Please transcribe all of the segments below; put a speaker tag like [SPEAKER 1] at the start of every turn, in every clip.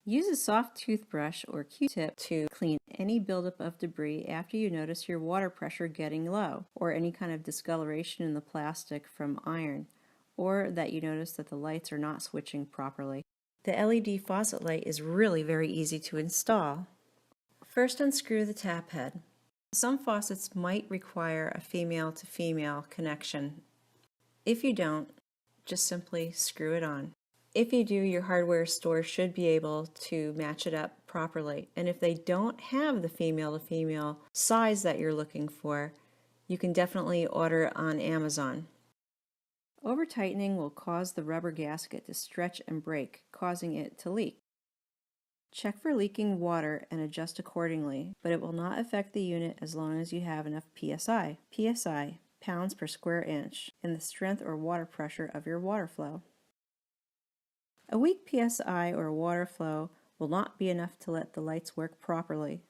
[SPEAKER 1] Use a soft toothbrush or Q-tip to clean any buildup of debris after you notice your water pressure getting low, or any kind of discoloration in the plastic from iron, or that you notice that the lights are not switching properly. The LED faucet light is really very easy to install. First, unscrew the tap head. Some faucets might require a female-to-female connection. If you don't, just simply screw it on. If you do, your hardware store should be able to match it up properly. And if they don't have the female-to-female size that you're looking for, you can definitely order it on Amazon. Over-tightening will cause the rubber gasket to stretch and break, causing it to leak. Check for leaking water and adjust accordingly, but it will not affect the unit as long as you have enough PSI. PSI, pounds per square inch, in the strength or water pressure of your water flow. A weak PSI or water flow will not be enough to let the lights work properly.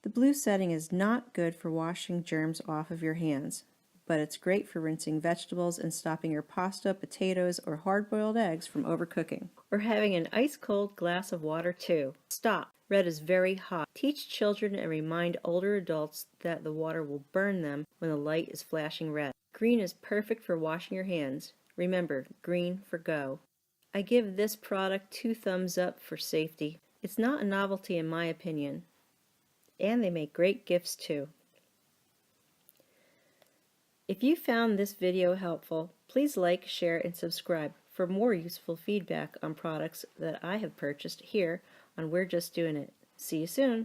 [SPEAKER 1] The blue setting is not good for washing germs off of your hands, but it's great for rinsing vegetables and stopping your pasta, potatoes, or hard-boiled eggs from overcooking. Or having an ice-cold glass of water too. Stop! Red is very hot. Teach children and remind older adults that the water will burn them when the light is flashing red. Green is perfect for washing your hands. Remember, green for go. I give this product 2 thumbs up for safety. It's not a novelty in my opinion. And they make great gifts too. If you found this video helpful, please like, share, and subscribe for more useful feedback on products that I have purchased here on We're Just Doing It. See you soon!